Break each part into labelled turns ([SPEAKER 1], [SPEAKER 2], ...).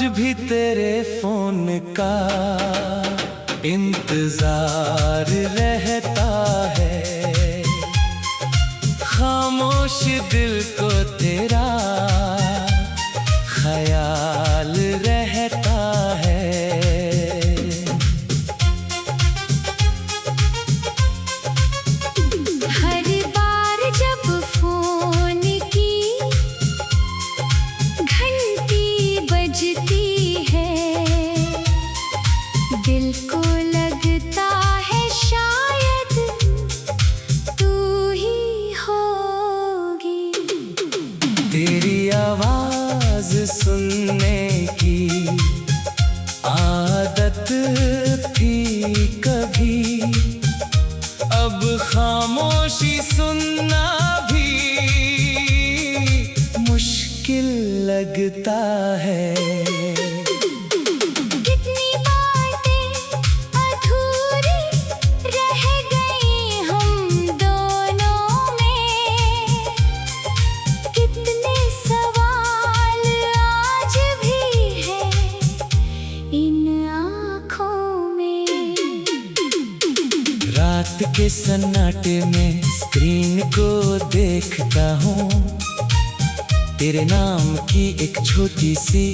[SPEAKER 1] भी तेरे फोन का इंतजार रहता है, खामोश दिल को तेरा ख्याल रहता है।
[SPEAKER 2] हर बार जब फोन की घंटी बजती है, दिल को लगता है शायद तू ही होगी।
[SPEAKER 1] तेरी आवाज सुनने की आदत थी कभी, अब खामोशी सुनना भी मुश्किल लगता है।
[SPEAKER 2] कितनी बातें अधूरी रह गई हम दोनों में, कितने सवाल आज भी हैं इन आँखों में।
[SPEAKER 1] रात के सन्नाटे में स्क्रीन को देखता हूँ, तेरे नाम की एक छोटी सी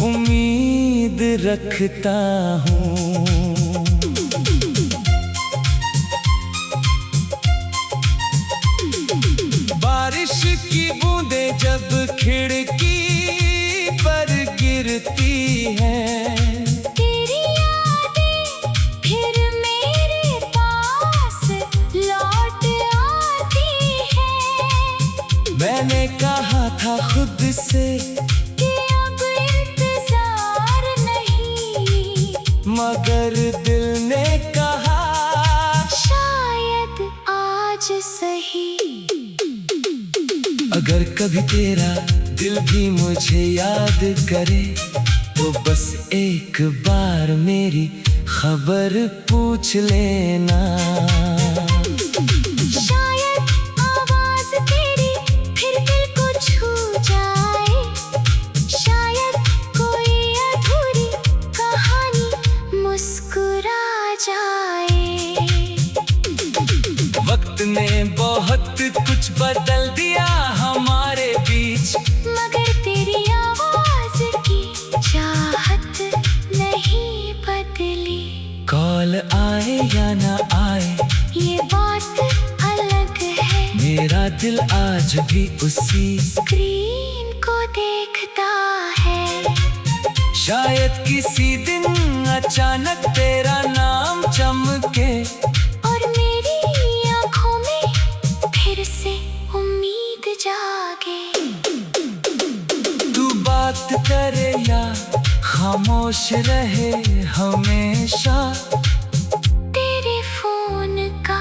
[SPEAKER 1] उम्मीद रखता हूँ। बारिश की बूंदें जब खिड़की पर गिरती हैं,
[SPEAKER 2] तेरी यादें फिर मेरे पास लौट आती हैं।
[SPEAKER 1] मैंने कहा था खुद से
[SPEAKER 2] कि अब इंतजार नहीं,
[SPEAKER 1] मगर दिल ने कहा
[SPEAKER 2] शायद आज सही।
[SPEAKER 1] अगर कभी तेरा दिल भी मुझे याद करे, तो बस एक बार मेरी खबर पूछ लेना।
[SPEAKER 2] शायद आवाज तेरी फिर दिल को छू जाए, शायद कोई अधूरी कहानी मुस्कुरा जाए।
[SPEAKER 1] वक्त ने बहुत कुछ बदल दिया हमारे बीच,
[SPEAKER 2] मगर तेरी आवाज की चाहत नहीं बदली।
[SPEAKER 1] कॉल आए या ना आए
[SPEAKER 2] ये बात अलग है,
[SPEAKER 1] मेरा दिल आज भी उसी
[SPEAKER 2] स्क्रीन को देखता है।
[SPEAKER 1] शायद किसी दिन अचानक तेरा नाम चमके,
[SPEAKER 2] और मेरी आँखों में फिर से उम्मीद जागे।
[SPEAKER 1] तू बात करे या खामोश रहे हमेशा,
[SPEAKER 2] तेरे फोन का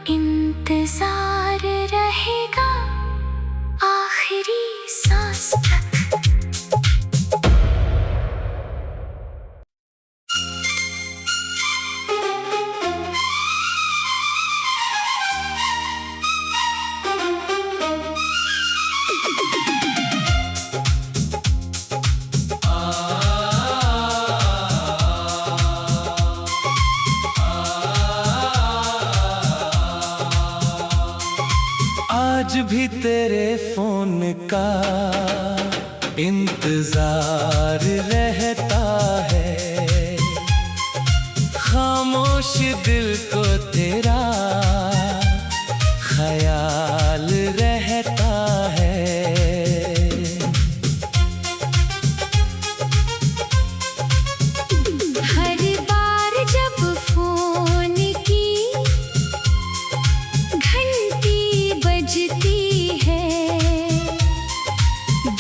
[SPEAKER 2] इंतजार रहेगा आखिरी सांस तक।
[SPEAKER 1] आज भी तेरे फोन का इंतजार रहता है, खामोश दिल को तेरा ख्याल रहता है।
[SPEAKER 2] हर बार जब फोन की घंटी बजती है,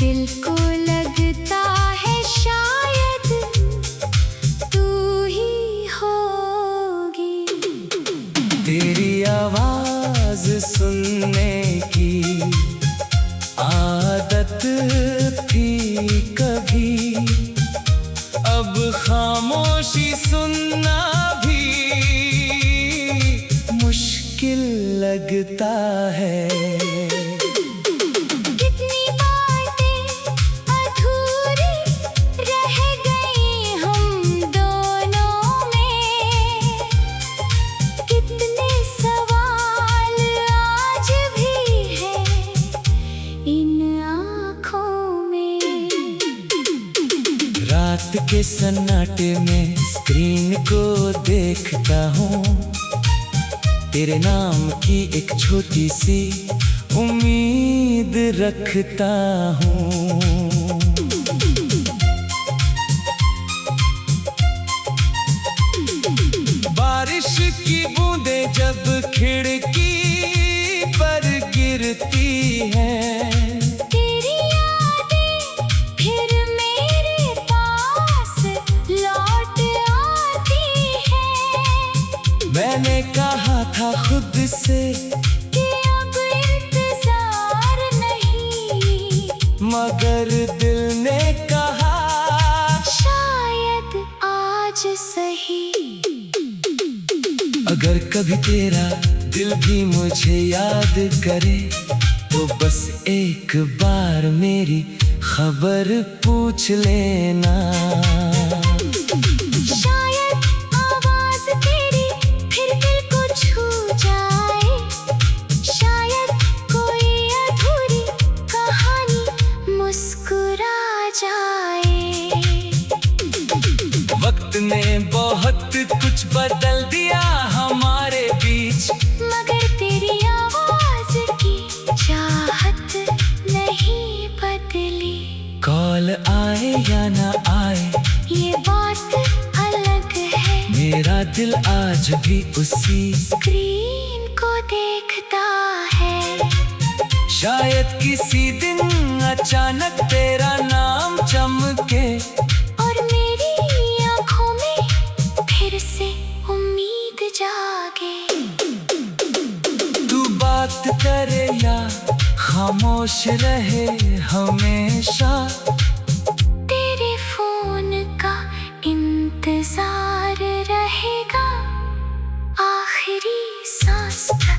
[SPEAKER 2] दिल को लगता है शायद तू ही होगी।
[SPEAKER 1] तेरी आवाज सुनने की आदत थी कभी, अब खामोशी सुनना भी मुश्किल लगता है।
[SPEAKER 2] कितनी बातें अधूरी रह
[SPEAKER 1] के सन्नाटे में स्क्रीन को देखता हूँ, तेरे नाम की एक छोटी सी उम्मीद रखता हूँ। बारिश की बूंदें जब खिड़की पर गिरती हैं,
[SPEAKER 2] तेरी यादें फिर मेरे पास लौट आती हैं।
[SPEAKER 1] मैंने कहा था खुद से
[SPEAKER 2] कि अब इंतजार नहीं,
[SPEAKER 1] मगर दिल ने कहा
[SPEAKER 2] शायद आज सही।
[SPEAKER 1] अगर कभी तेरा दिल भी मुझे याद करे, तो बस एक बार मेरी खबर पूछ लेना।
[SPEAKER 2] शायद आवाज तेरी फिर दिल को छू जाए, शायद कोई अधूरी कहानी मुस्कुरा जाए।
[SPEAKER 1] वक्त ने बहुत कुछ बदल दिया हमारे बीच,
[SPEAKER 2] मगर तेरी आवाज की चाहत नहीं बदली।
[SPEAKER 1] कॉल आए या ना आए
[SPEAKER 2] ये बात अलग है,
[SPEAKER 1] मेरा दिल आज भी उसी
[SPEAKER 2] स्क्रीन को देखता है।
[SPEAKER 1] शायद किसी दिन अचानक तेरा नाम चमके,
[SPEAKER 2] और मेरी आँखों में फिर से उम्मीद जागे।
[SPEAKER 1] तू बात करे या खामोश रहे, हमेशा
[SPEAKER 2] तेरे फोन का इंतजार रहेगा आखिरी सांस तक।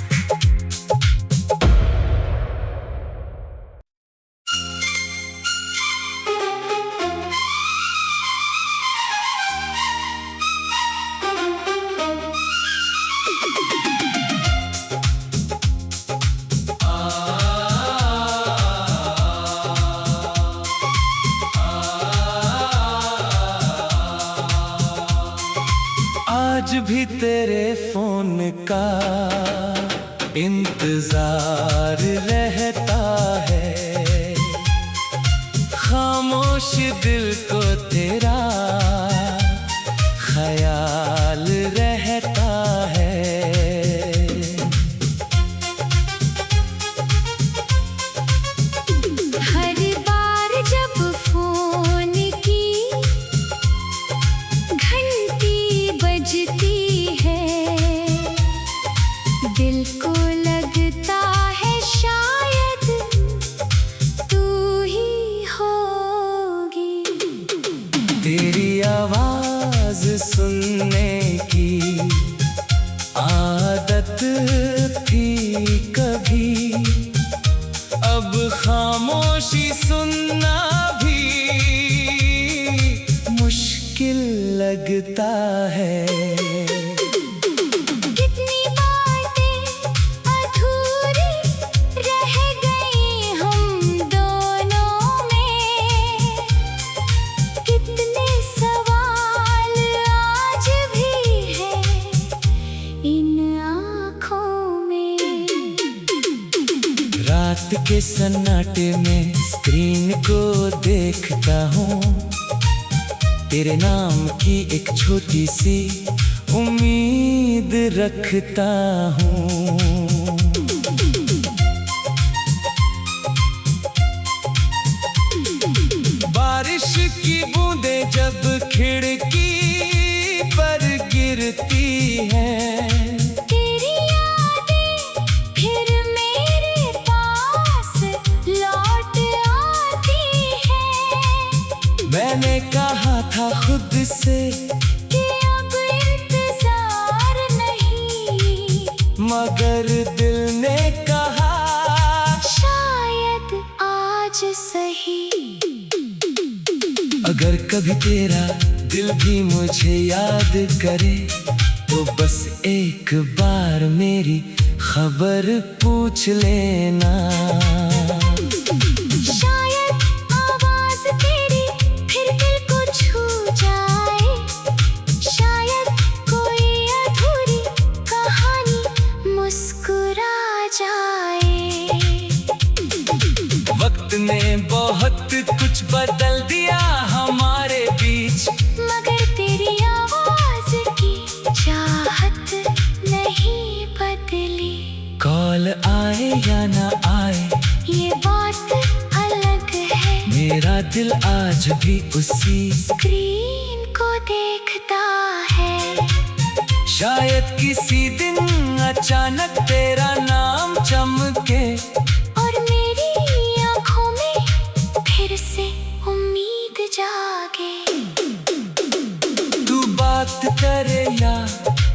[SPEAKER 1] आज भी तेरे फोन का इंतजार रहता है, खामोश दिल को तेरा ख्याल रहता है।
[SPEAKER 2] हर बार जब फोन की घंटी बजती है, दिल को लगता है शायद तू ही होगी।
[SPEAKER 1] तेरी आवाज सुनने की आदत थी कभी, अब खामोशी सुनना भी मुश्किल लगता है।
[SPEAKER 2] कितनी बातें अधूरी रह गई हम दोनों में, कितने सवाल आज भी हैं इन आँखों में।
[SPEAKER 1] रात के सन्नाटे में स्क्रीन को देखता हूँ, तेरे नाम की एक छोटी सी उम्मीद रखता हूँ। बारिश की बूंदें जब खिड़की पर गिरती हैं,
[SPEAKER 2] तेरी यादें फिर मेरे पास लौट आती हैं।
[SPEAKER 1] मैंने कहा था खुद से
[SPEAKER 2] कि अब इंतजार नहीं,
[SPEAKER 1] मगर दिल ने कहा
[SPEAKER 2] शायद आज सही।
[SPEAKER 1] अगर कभी तेरा दिल भी मुझे याद करे, तो बस एक बार मेरी खबर पूछ लेना।
[SPEAKER 2] शायद आवाज तेरी फिर दिल को छू जाए,
[SPEAKER 1] वक्त ने बहुत कुछ बदल दिया हमारे बीच,
[SPEAKER 2] मगर तेरी आवाज की चाहत नहीं बदली।
[SPEAKER 1] कॉल आए या ना आए
[SPEAKER 2] ये बात अलग है,
[SPEAKER 1] मेरा दिल आज भी उसी
[SPEAKER 2] स्क्रीन को देखता है।
[SPEAKER 1] शायद किसी दिन अचानक तेरा नाम चमके
[SPEAKER 2] और मेरी आँखों में फिर से उम्मीद जागे।
[SPEAKER 1] तू बात करे या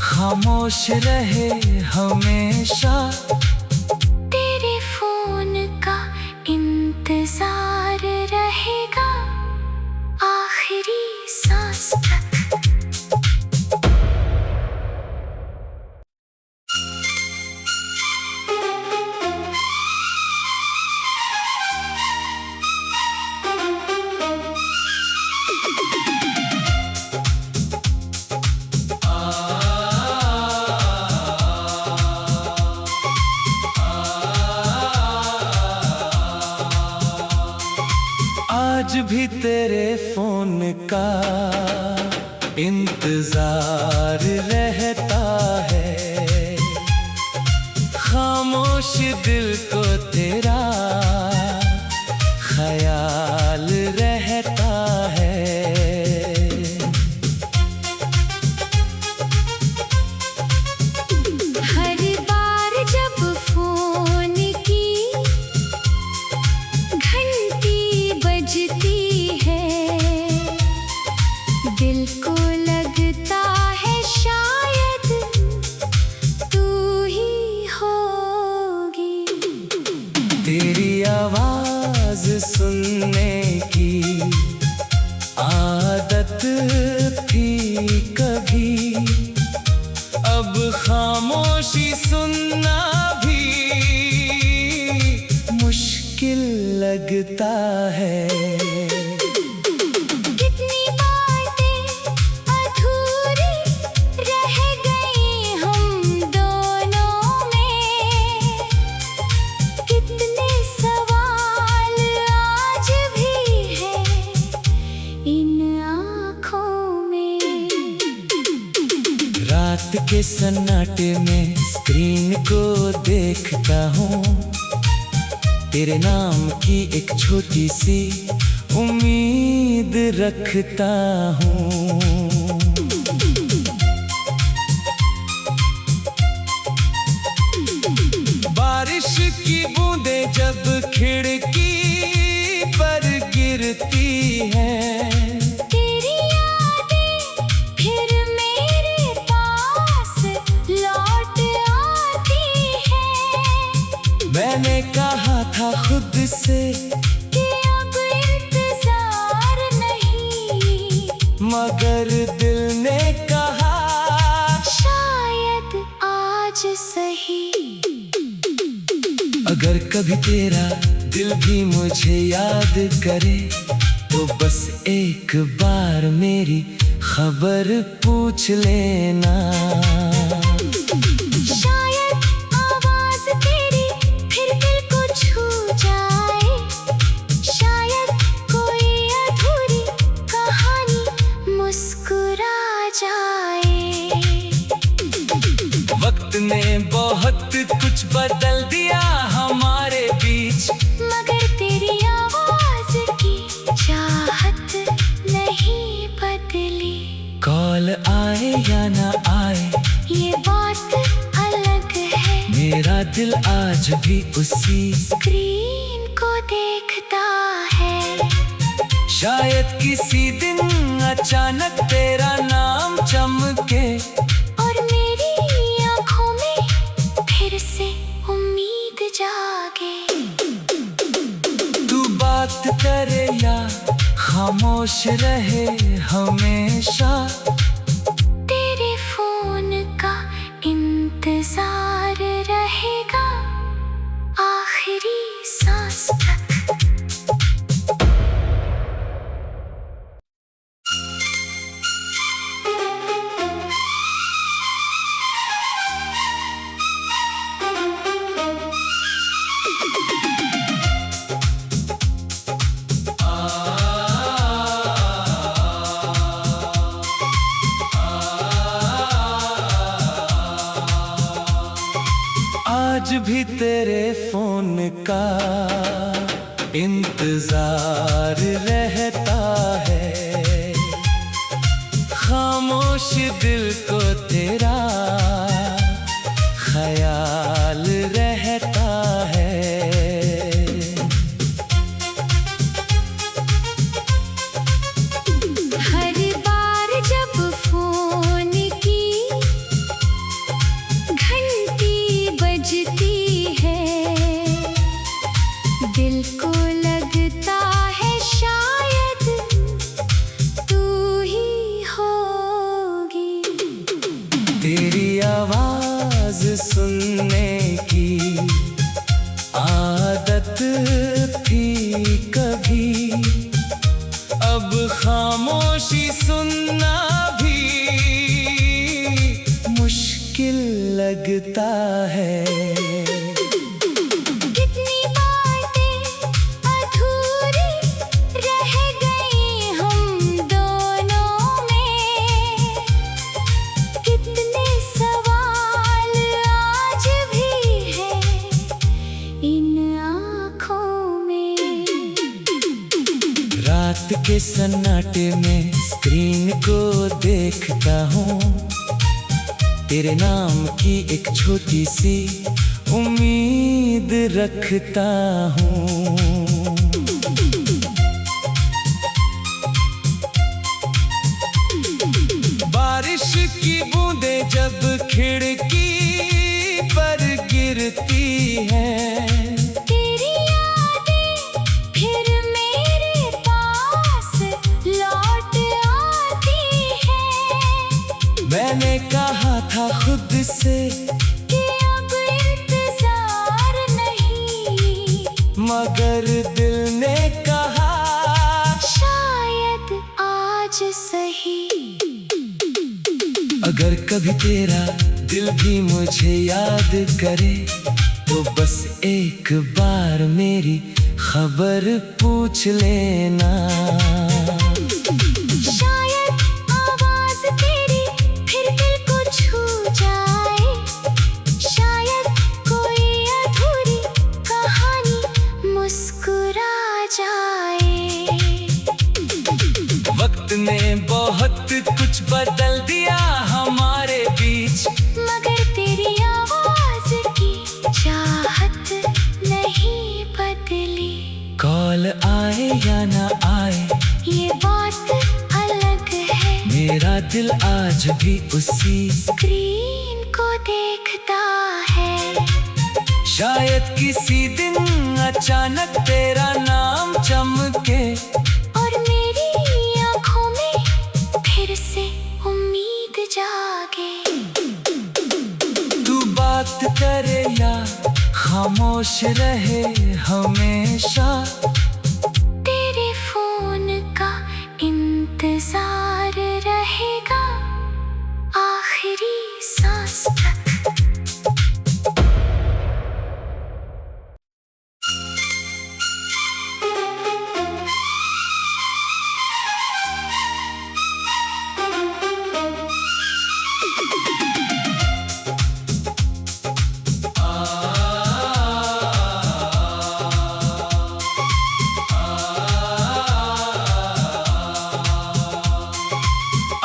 [SPEAKER 1] खामोश रहे हमेशा,
[SPEAKER 2] तेरे फोन का इंतजार रहेगा आखिरी सांस तक।
[SPEAKER 1] आज भी तेरे फोन का इंतजार रहता है, खामोश दिल को तेरा ख्याल रहता है।
[SPEAKER 2] हर बार जब फोन की घंटी बजती है, दिल को लगता है शायद तू ही होगी।
[SPEAKER 1] तेरी आवाज सुनने की आदत थी कभी, अब खामोशी सुनना भी मुश्किल लगता है।
[SPEAKER 2] कितनी बातें अधूरी रह गई हम दोनों में, कितने सवाल आज भी हैं इन आँखों में।
[SPEAKER 1] रात के सन्नाटे में स्क्रीन को देखता हूँ, तेरे नाम की एक छोटी सी उम्मीद रखता हूँ। बारिश की बूंदें जब खिड़की पर गिरती हैं,
[SPEAKER 2] तेरी यादें फिर मेरे पास लौट आती हैं।
[SPEAKER 1] मैंने कहा था खुद से
[SPEAKER 2] कि अब इंतजार नहीं,
[SPEAKER 1] मगर दिल ने कहा
[SPEAKER 2] शायद आज सही।
[SPEAKER 1] अगर कभी तेरा दिल भी मुझे याद करे, तो बस एक बार मेरी खबर पूछ लेना।
[SPEAKER 2] शायद आवाज तेरी फिर दिल को छू जाए, शायद कोई अधूरी कहानी मुस्कुरा जाए।
[SPEAKER 1] वक्त ने बहुत कुछ बदल दिया हमारे बीच,
[SPEAKER 2] मगर तेरी आवाज की चाहत नहीं बदली।
[SPEAKER 1] कॉल आए या ना आए
[SPEAKER 2] ये बात अलग है,
[SPEAKER 1] मेरा दिल आज भी उसी
[SPEAKER 2] स्क्रीन को देखता है।
[SPEAKER 1] शायद किसी दिन अचानक तेरा नाम चमके
[SPEAKER 2] और मेरी आँखों में फिर से उम्मीद जागे।
[SPEAKER 1] तू बात करे या खामोश रहे हमेशा,
[SPEAKER 2] तेरे फोन का इंतजार रहेगा आखिरी सांस तक।
[SPEAKER 1] भी तेरे फोन का इंतजार रहता है, खामोश दिल को तेरा ख्याल रहता है।
[SPEAKER 2] हर बार जब फोन की घंटी बजती है, दिल को लगता है शायद तू ही होगी।
[SPEAKER 1] तेरी आवाज सुनने की आदत थी कभी, अब खामोशी सुनना भी मुश्किल लगता है।
[SPEAKER 2] कितनी बातें अधूरी रह गई हम दोनों में, कितने सवाल आज भी हैं इन आँखों में।
[SPEAKER 1] रात के सन्नाटे में स्क्रीन को देखता हूँ, तेरे नाम की एक छोटी सी उम्मीद रखता हूँ। बारिश की बूंदें जब खिड़की पर गिरती हैं,
[SPEAKER 2] तेरी यादें फिर मेरे पास लौट आती हैं।
[SPEAKER 1] मैंने कहा था खुद से
[SPEAKER 2] कि अब इंतजार नहीं,
[SPEAKER 1] मगर दिल ने कहा
[SPEAKER 2] शायद आज सही।
[SPEAKER 1] अगर कभी तेरा दिल भी मुझे याद करे, तो बस एक बार मेरी खबर पूछ लेना।
[SPEAKER 2] शायद आवाज तेरी फिर दिल को छू जाए, शायद कोई अधूरी कहानी मुस्कुरा जाए।
[SPEAKER 1] वक्त ने बहुत कुछ बदल दिया हमारे बीच,
[SPEAKER 2] मगर तेरी आवाज की चाहत नहीं बदली।
[SPEAKER 1] कॉल आए या ना आए
[SPEAKER 2] ये बात अलग है,
[SPEAKER 1] मेरा दिल आज भी उसी
[SPEAKER 2] स्क्रीन को देखता है।
[SPEAKER 1] शायद किसी दिन अचानक तेरा नाम चमके,
[SPEAKER 2] और मेरी आँखों में फिर से उम्मीद जागे।
[SPEAKER 1] तू बात करे या खामोश रहे हमेशा,
[SPEAKER 2] तेरे फोन का इंतजार रहेगा आखिरी सांस तक।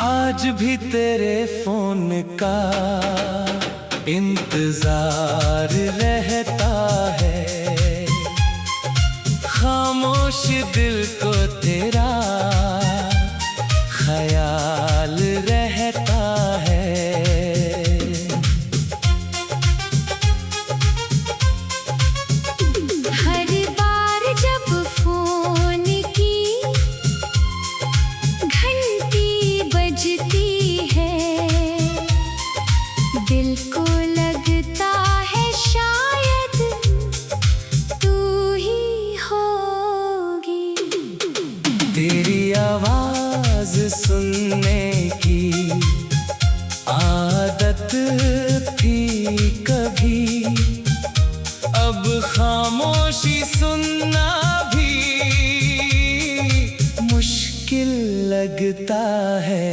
[SPEAKER 1] आज भी तेरे फोन का इंतजार रहता है, खामोश दिल को तेरा ख्याल रहता है।
[SPEAKER 2] हर बार जब फोन की घंटी बजती है, दिल को लगता है शायद तू ही होगी।
[SPEAKER 1] तेरी आवाज सुनने की आदत थी कभी, अब खामोशी सुनना भी मुश्किल लगता है।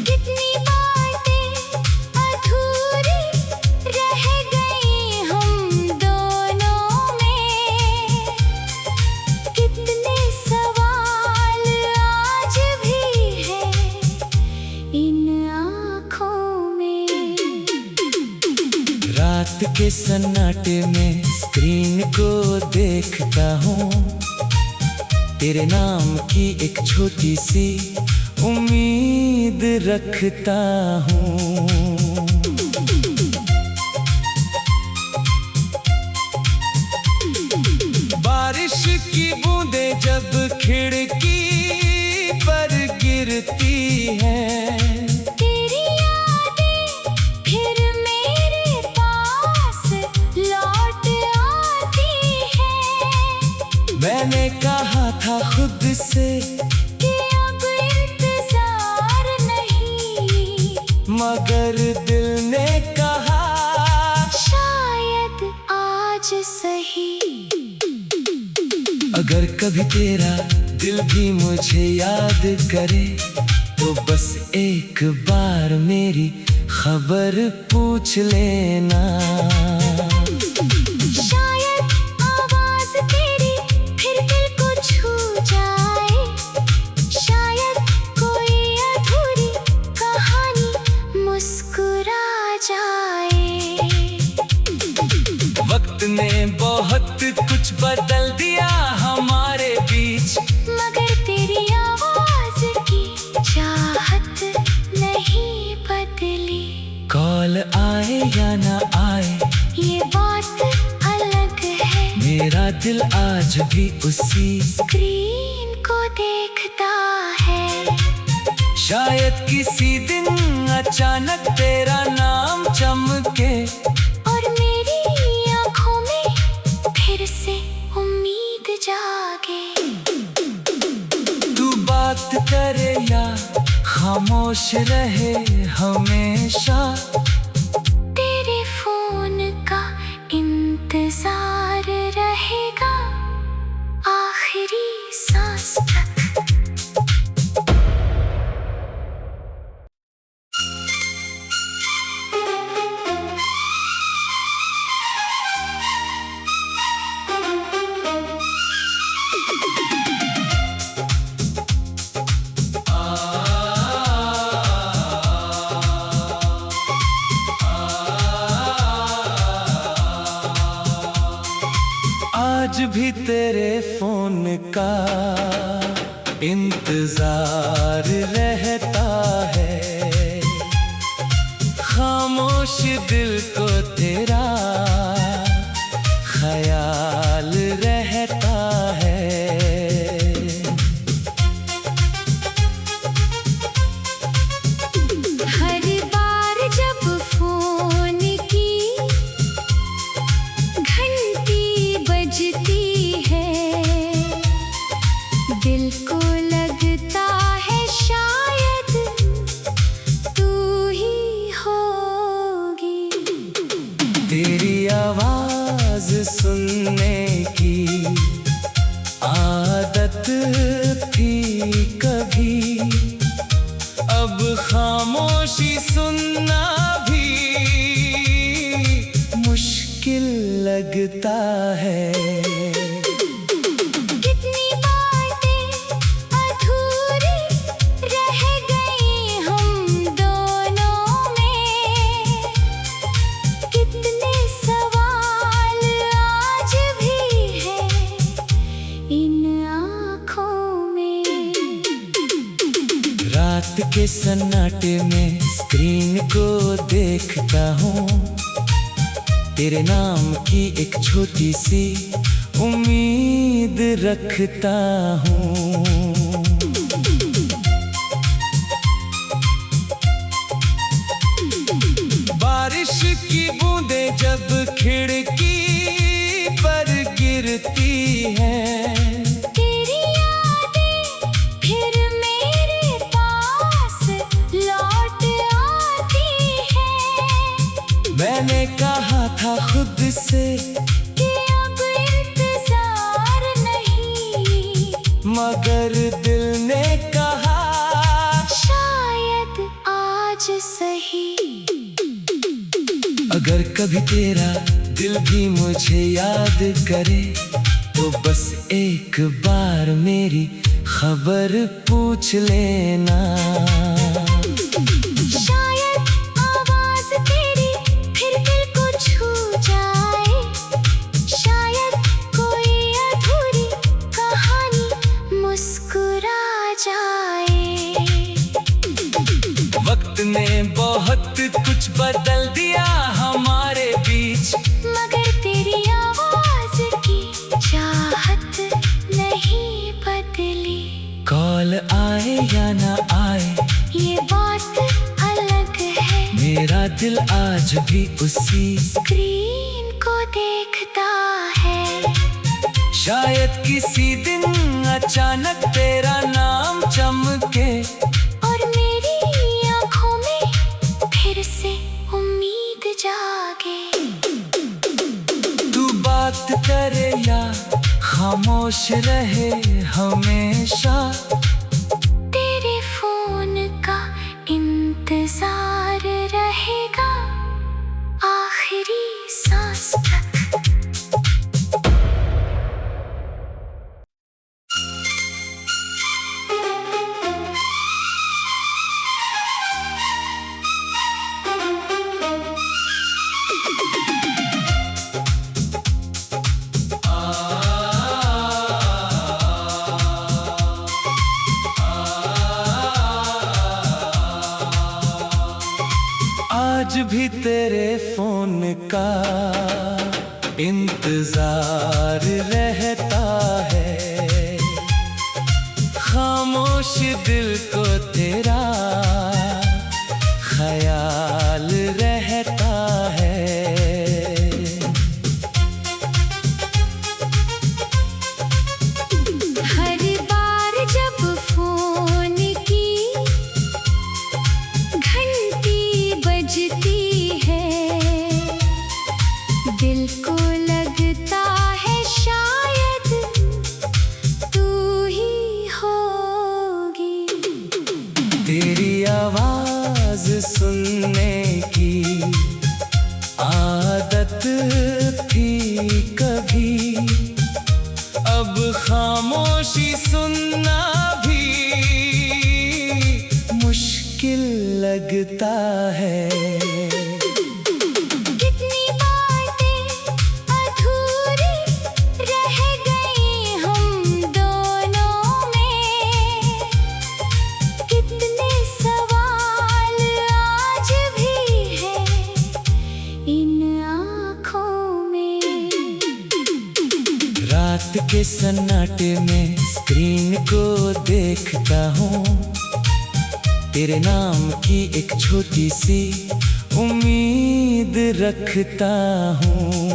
[SPEAKER 2] कितनी बातें अधूरी रह गई
[SPEAKER 1] रात के सन्नाटे में स्क्रीन को देखता हूँ, तेरे नाम की एक छोटी सी उम्मीद रखता हूँ। बारिश की बूंदें जब खिड़की पर गिरती है,
[SPEAKER 2] तेरी यादें फिर मेरे पास लौट आती है।
[SPEAKER 1] मैंने कहा था खुद से
[SPEAKER 2] कि अब इंतजार नहीं,
[SPEAKER 1] मगर दिल ने कहा
[SPEAKER 2] शायद आज सही।
[SPEAKER 1] अगर कभी तेरा दिल भी मुझे याद करे, तो बस एक बार मेरी खबर पूछ लेना।
[SPEAKER 2] शायद आवाज तेरी फिर दिल को छू जाए, शायद कोई अधूरी कहानी मुस्कुरा जाए।
[SPEAKER 1] वक्त ने बहुत कुछ बदल दिया हमारे बीच,
[SPEAKER 2] मगर तेरी आवाज की चाहत नहीं बदली।
[SPEAKER 1] कॉल आए या ना आए
[SPEAKER 2] ये बात अलग है,
[SPEAKER 1] मेरा दिल आज भी उसी
[SPEAKER 2] स्क्रीन को देखता है।
[SPEAKER 1] शायद किसी दिन अचानक तेरा नाम चमके,
[SPEAKER 2] और मेरी आँखों में फिर से उम्मीद जागे।
[SPEAKER 1] तू बात करे या खामोश रहे हमेशा,
[SPEAKER 2] तेरे फोन का इंतजार रहेगा आखिरी सांस तक।
[SPEAKER 1] आज भी तेरे फोन का इंतजार रहता है, खामोश दिल को तेरा ख्याल रहता है।
[SPEAKER 2] हर बार जब फोन की घंटी बजती है, दिल को लगता है शायद तू ही होगी।
[SPEAKER 1] तेरी आवाज सुनने की आदत थी कभी, अब खामोशी सुनना भी मुश्किल लगता है।
[SPEAKER 2] कितनी बातें अधूरी रह गई हम दोनों में, कितने सवाल आज भी हैं इन आँखों में।
[SPEAKER 1] रात के सन्नाटे में स्क्रीन को देखता हूँ, तेरे नाम की एक छोटी सी उम्मीद रखता हूँ। बारिश की बूंदें जब खिड़की पर गिरती हैं,
[SPEAKER 2] तेरी यादें फिर मेरे पास लौट आती है।
[SPEAKER 1] मैंने कहा था खुद से
[SPEAKER 2] कि अब इंतजार नहीं,
[SPEAKER 1] मगर दिल ने कहा
[SPEAKER 2] शायद आज सही।
[SPEAKER 1] अगर कभी तेरा दिल भी मुझे याद करे, तो बस एक बार मेरी खबर पूछ लेना।
[SPEAKER 2] शायद आवाज तेरी फिर दिल को छू
[SPEAKER 1] दिल आज भी उसी
[SPEAKER 2] स्क्रीन को देखता है।
[SPEAKER 1] शायद किसी दिन अचानक तेरा नाम चमके
[SPEAKER 2] और मेरी आंखों में फिर से उम्मीद जागे।
[SPEAKER 1] तू बात करे या खामोश रहे हमेशा,
[SPEAKER 2] तेरे फोन का इंतजार रहेगा आखिरी सांस तक।
[SPEAKER 1] आज भी तेरे फोन का इंतजार रहता है, खामोश दिल को तेरा ख्याल रहता है।
[SPEAKER 2] हर बार जब फोन की घंटी बजती है, दिल को लगता है शायद तू ही होगी।
[SPEAKER 1] तेरी आवाज सुनने की आदत थी कभी, अब खामोशी सुनना भी मुश्किल लगता है।
[SPEAKER 2] कितनी बातें अधूरी रह गई हम दोनों में, कितने सवाल आज भी हैं इन आँखों में।
[SPEAKER 1] रात के सन्नाटे में स्क्रीन को देखता हूँ, तेरे नाम की एक छोटी सी उम्मीद रखता हूँ।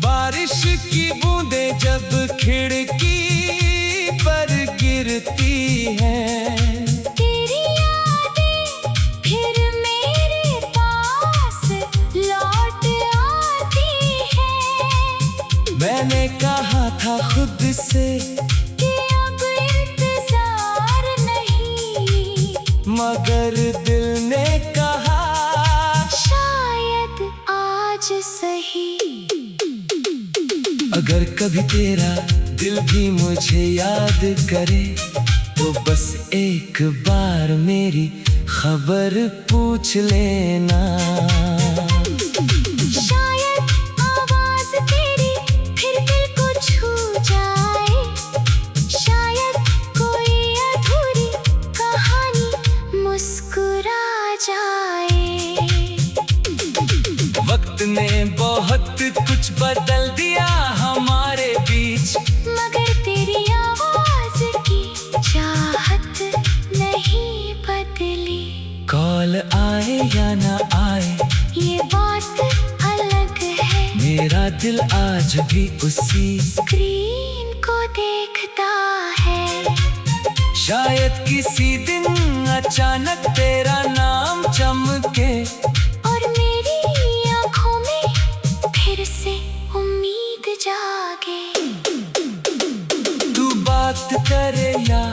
[SPEAKER 1] बारिश की बूंदें जब खिड़की पर गिरती हैं,
[SPEAKER 2] तेरी यादें फिर मेरे पास लौट आती हैं।
[SPEAKER 1] मैंने कहा था खुद से
[SPEAKER 2] कि अब इंतजार नहीं,
[SPEAKER 1] मगर दिल ने कहा
[SPEAKER 2] शायद आज सही।
[SPEAKER 1] अगर कभी तेरा दिल भी मुझे याद करे, तो बस एक बार मेरी खबर पूछ लेना।
[SPEAKER 2] शायद आवाज तेरी फिर दिल को छू जाए, शायद कोई अधूरी कहानी मुस्कुरा जाए।
[SPEAKER 1] वक्त ने बहुत कुछ बदल दिया हमारे बीच,
[SPEAKER 2] मगर तेरी आवाज की चाहत नहीं बदली।
[SPEAKER 1] कॉल आए या ना आए
[SPEAKER 2] ये बात अलग है,
[SPEAKER 1] मेरा दिल आज भी उसी
[SPEAKER 2] स्क्रीन को देखता है।
[SPEAKER 1] शायद किसी दिन अचानक तेरा नाम चमके
[SPEAKER 2] और मेरी आंखों में फिर से उम्मीद जागे।
[SPEAKER 1] तू बात करे या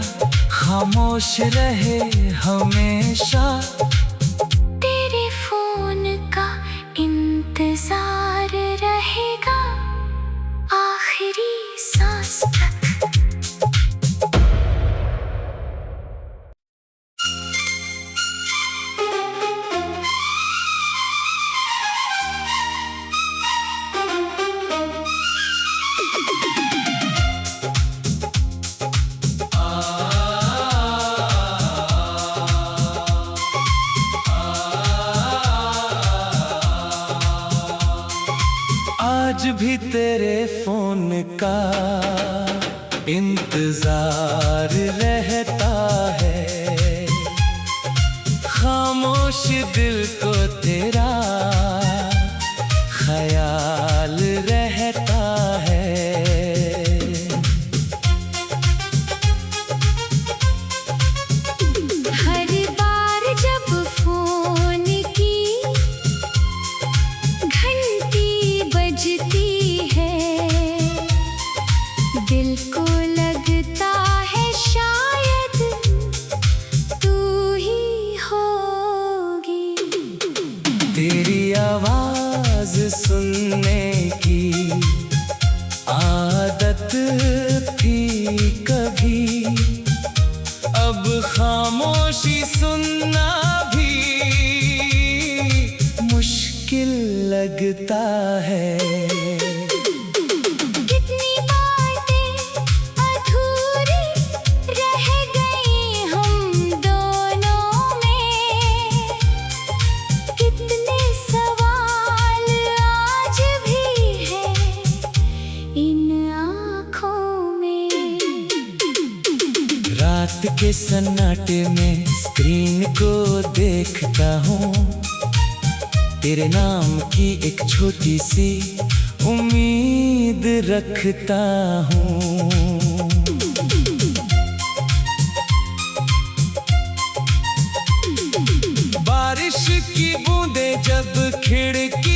[SPEAKER 1] खामोश रहे हमेशा,
[SPEAKER 2] तेरे फोन का इंतजार रहेगा आखिरी सांस तक।
[SPEAKER 1] आज भी तेरे फोन का इंतजार रहता है, खामोश दिल को तेरा ख्याल रहता है।
[SPEAKER 2] हर बार जब फोन की घंटी बजती है, दिल को लगता है शायद तू ही होगी।
[SPEAKER 1] तेरी आवाज सुनने की आदत थी कभी, अब खामोशी सुनना भी मुश्किल लगता है।
[SPEAKER 2] कितनी बातें अधूरी रह गई हम दोनों में, कितने सवाल आज भी हैं इन आँखों में।
[SPEAKER 1] रात के सन्नाटे में स्क्रीन को देखता हूँ, तेरे नाम की एक छोटी सी उम्मीद रखता हूँ। बारिश की बूंदें जब खिड़की